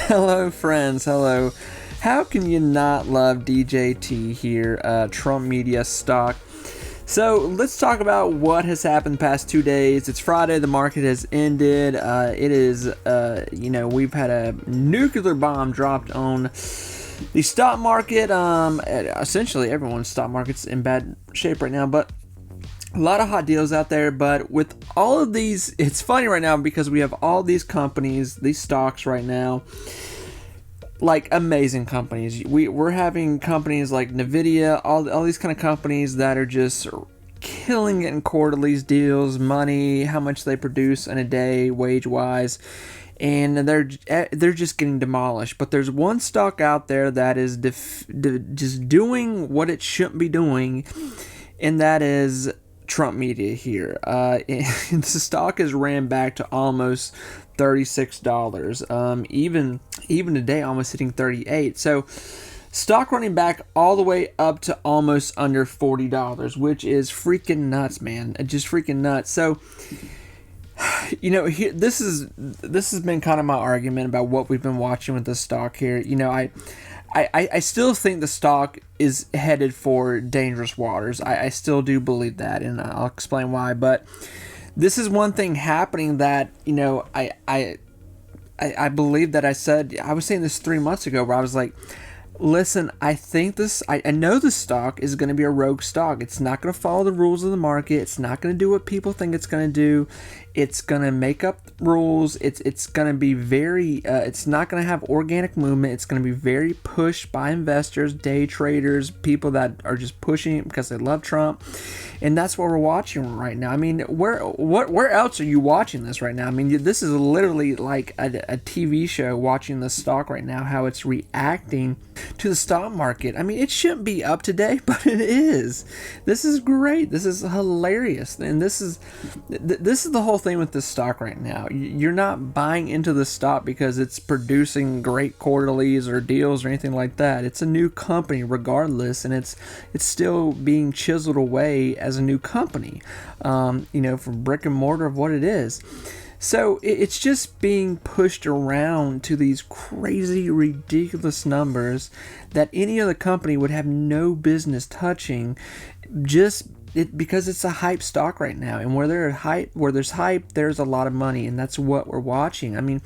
Hello, friends. Hello. How can you not love DJT here, Trump Media stock? So let's talk about what has happened the past 2 days. It's Friday. The market has ended. It is, we've had a nuclear bomb dropped on the stock market. Essentially, everyone's stock market's in bad shape right now, but a lot of hot deals out there. But with all of these, it's funny right now because we have all these companies, these stocks right now, like amazing companies. We're having companies like Nvidia, all these kind of companies that are just killing it in quarterlies, deals, money, how much they produce in a day, wage wise, and they're just getting demolished. But there's one stock out there that is just doing what it shouldn't be doing, and that is Trump Media here. The stock has ran back to almost $36. Even today, almost hitting 38. So stock running back all the way up to almost under $40, which is freaking nuts, man. Just freaking nuts. So this has been kind of my argument about what we've been watching with this stock here. I still think the stock is headed for dangerous waters. I still do believe that, and I'll explain why. But this is one thing happening that, I believe that I was saying this 3 months ago, where I was like, listen, I know this stock is going to be a rogue stock. It's not going to follow the rules of the market. It's not going to do what people think it's going to do. It's going to make up rules. It's going to be very, it's not going to have organic movement. It's going to be very pushed by investors, day traders, people that are just pushing it because they love Trump. And that's what we're watching right now. I mean, where else are you watching this right now? I mean, this is literally like a TV show watching the stock right now, how it's reacting to the stock market. I mean, it shouldn't be up today, but it is. This is great. This is hilarious. And this is the whole thing with this stock right now. You're not buying into the stock because it's producing great quarterlies or deals or anything like that. It's a new company regardless, and it's still being chiseled away as a new company, from brick and mortar of what it is. So it's just being pushed around to these crazy, ridiculous numbers that any other company would have no business touching, because it's a hype stock right now. And where there's hype, there's a lot of money, and that's what we're watching. I mean,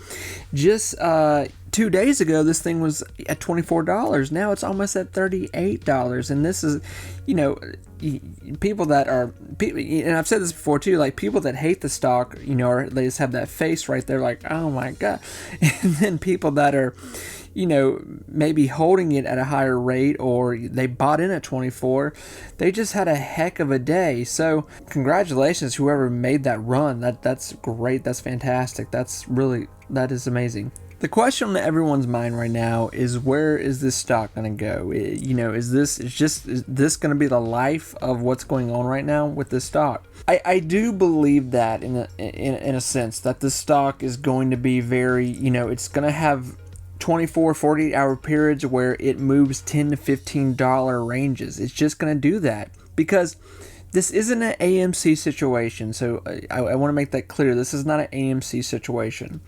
just 2 days ago, this thing was at $24. Now it's almost at $38. And this is, people that are, and I've said this before too, like people that hate the stock, they just have that face right there like, oh my God. And then people that are, maybe holding it at a higher rate, or they bought in at 24, they just had a heck of a day. So congratulations, whoever made that run. That's great. That's fantastic. That is amazing. The question on everyone's mind right now is, where is this stock going to go? Is this going to be the life of what's going on right now with this stock? I do believe that in a sense that this stock is going to be very, it's going to have 24, 48 hour periods where it moves $10 to $15 ranges. It's just going to do that because this isn't an AMC situation. So I want to make that clear. This is not an AMC situation.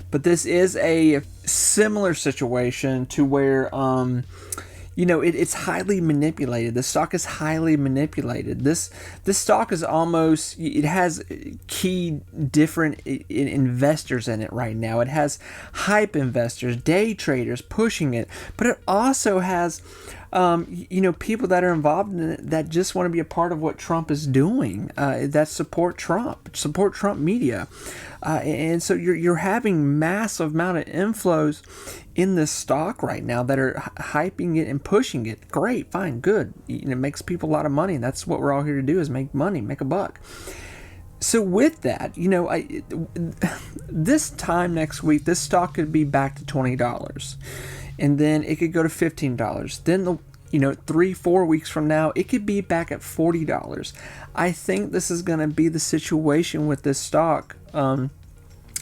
But this is a similar situation to where, it's highly manipulated. The stock is highly manipulated. This stock is almost, it has key different investors in it right now. It has hype investors, day traders pushing it, but it also has people that are involved in it that just want to be a part of what Trump is doing, that support Trump Media. And so you're having massive amount of inflows in this stock right now that are hyping it and pushing it. Great, fine, good. It makes people a lot of money, and that's what we're all here to do, is make money, make a buck. So with that, this time next week, this stock could be back to $20, and then it could go to $15. Then 3-4 weeks from now, it could be back at $40. I think this is going to be the situation with this stock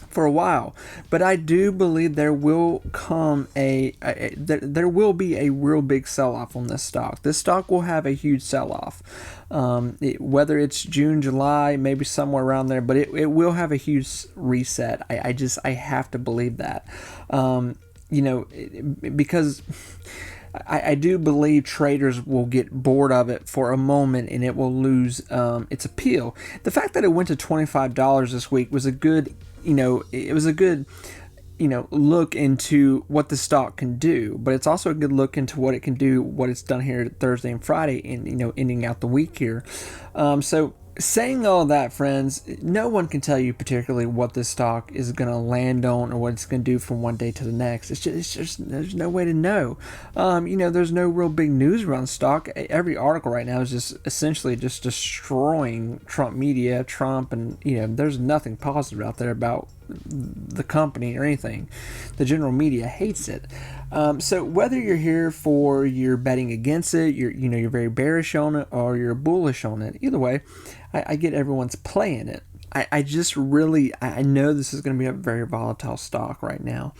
for a while, but I do believe there will come there will be a real big sell-off on this stock. This stock will have a huge sell-off, whether it's June, July, maybe somewhere around there, but it will have a huge reset. I have to believe that. because I do believe traders will get bored of it for a moment and it will lose its appeal. The fact that it went to $25 this week was a good, it was a good, look into what the stock can do, but it's also a good look into what it can do, what it's done here Thursday and Friday, and ending out the week here. So saying all that, friends, no one can tell you particularly what this stock is going to land on or what it's going to do from one day to the next. It's just there's no way to know. There's no real big news around stock. Every article right now is just essentially just destroying Trump media, Trump, and there's nothing positive out there about the company or anything. The general media hates it. So whether you're here for you're betting against it, you're very bearish on it, or you're bullish on it, either way, I get everyone's playing it. I just really, I know this is going to be a very volatile stock right now.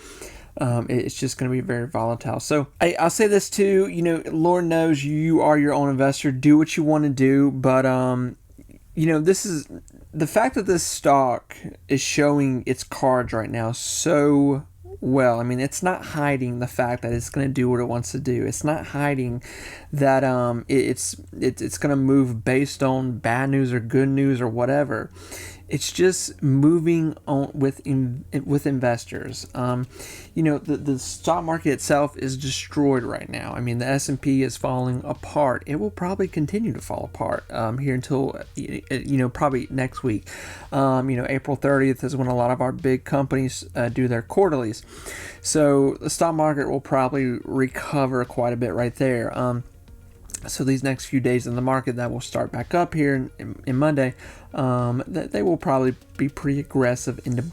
It's just going to be very volatile. So I'll say this too, Lord knows you are your own investor. Do what you want to do. But, this is the fact that this stock is showing its cards right now so well. I mean, it's not hiding the fact that it's going to do what it wants to do. It's not hiding that it's going to move based on bad news or good news or whatever. It's just moving on with investors. The stock market itself is destroyed right now. I mean, the S&P is falling apart. It will probably continue to fall apart here until probably next week. April 30th is when a lot of our big companies do their quarterlies. So the stock market will probably recover quite a bit right there. So these next few days in the market that will start back up here in Monday, they will probably be pretty aggressive into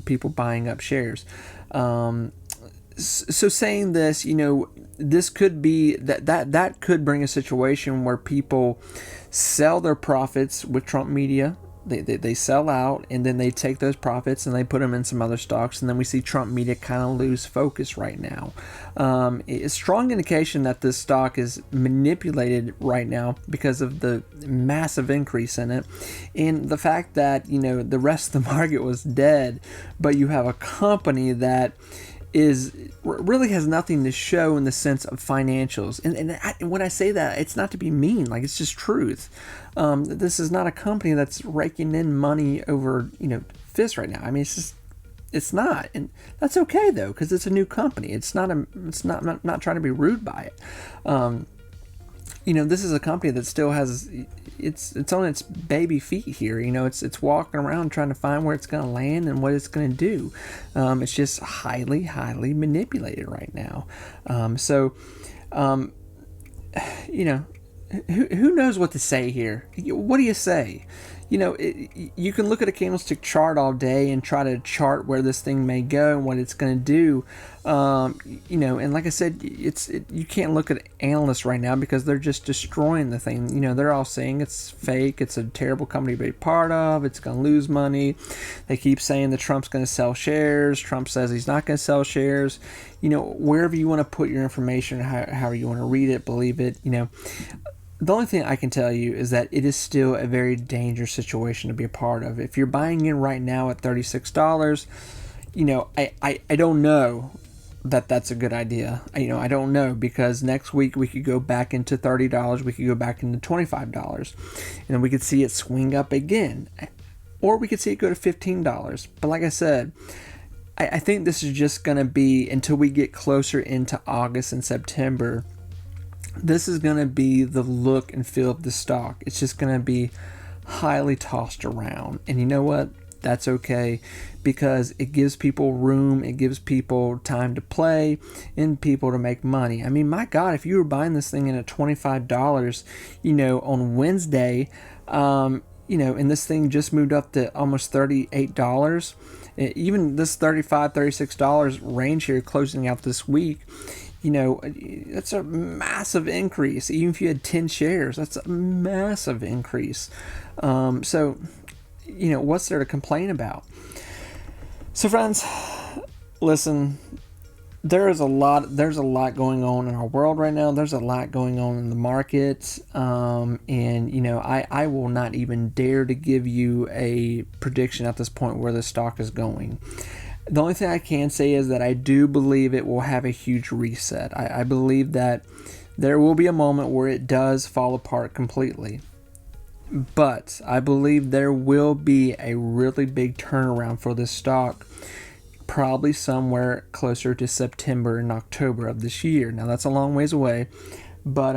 people buying up shares. So saying this, this could be that could bring a situation where people sell their profits with Trump media. They sell out, and then they take those profits and they put them in some other stocks, and then we see Trump media kind of lose focus right now. It's a strong indication that this stock is manipulated right now because of the massive increase in it, and the fact that the rest of the market was dead, but you have a company that really has nothing to show in the sense of financials. And when I say that, it's not to be mean, like it's just truth. This is not a company that's raking in money over, fists right now. I mean, it's not, and that's okay though, because it's a new company. I'm not trying to be rude by it. This is a company that still has it's on its baby feet here. It's walking around trying to find where it's going to land and what it's going to do. It's just highly manipulated right now. Who knows what to say here? What do you say? You can look at a candlestick chart all day and try to chart where this thing may go and what it's going to do. And like I said, you can't look at analysts right now because they're just destroying the thing. They're all saying it's fake. It's a terrible company to be part of. It's going to lose money. They keep saying that Trump's going to sell shares. Trump says he's not going to sell shares. Wherever you want to put your information, however you want to read it, believe it, the only thing I can tell you is that it is still a very dangerous situation to be a part of. If you're buying in right now at $36, I don't know that that's a good idea. I don't know, because next week we could go back into $30, we could go back into $25, and then we could see it swing up again, or we could see it go to $15. But like I said, I think this is just going to be until we get closer into August and September. This is going to be the look and feel of the stock. It's just going to be highly tossed around. And you know what? That's okay, because it gives people room. It gives people time to play and people to make money. I mean, my God, if you were buying this thing in at $25, on Wednesday, and this thing just moved up to almost $38, even this $35, $36 range here closing out this week, that's a massive increase. Even if you had 10 shares, that's a massive increase. So, what's there to complain about? So, friends, listen, there's a lot going on in our world right now. There's a lot going on in the market. I will not even dare to give you a prediction at this point where the stock is going. The only thing I can say is that I do believe it will have a huge reset. I believe that there will be a moment where it does fall apart completely. But I believe there will be a really big turnaround for this stock, probably somewhere closer to September and October of this year. Now that's a long ways away, but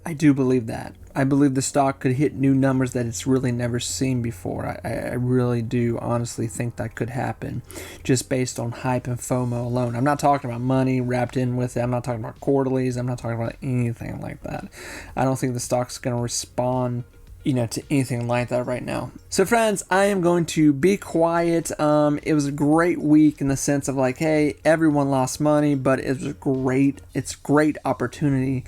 I do believe that. I believe the stock could hit new numbers that it's really never seen before. I really do honestly think that could happen, just based on hype and FOMO alone. I'm not talking about money wrapped in with it. I'm not talking about quarterlies. I'm not talking about anything like that. I don't think the stock's going to respond to anything like that right now. So friends, I am going to be quiet. It was a great week in the sense of like, hey, everyone lost money, but it's great opportunity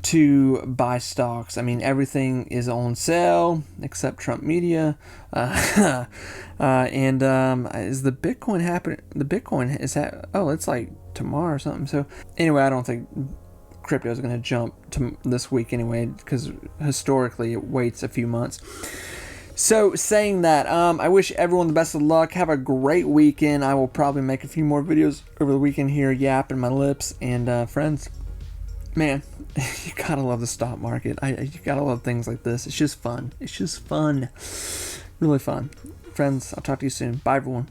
to buy stocks. I mean, everything is on sale except Trump media. And is the Bitcoin happening? The Bitcoin is it's like tomorrow or something. So anyway, I don't think crypto is going to jump to this week anyway, because historically it waits a few months. So saying that, I wish everyone the best of luck. Have a great weekend. I will probably make a few more videos over the weekend here, yapping my lips. And friends, man, you gotta love the stock market. You gotta love things like this. It's just fun. Really fun. Friends, I'll talk to you soon. Bye, everyone.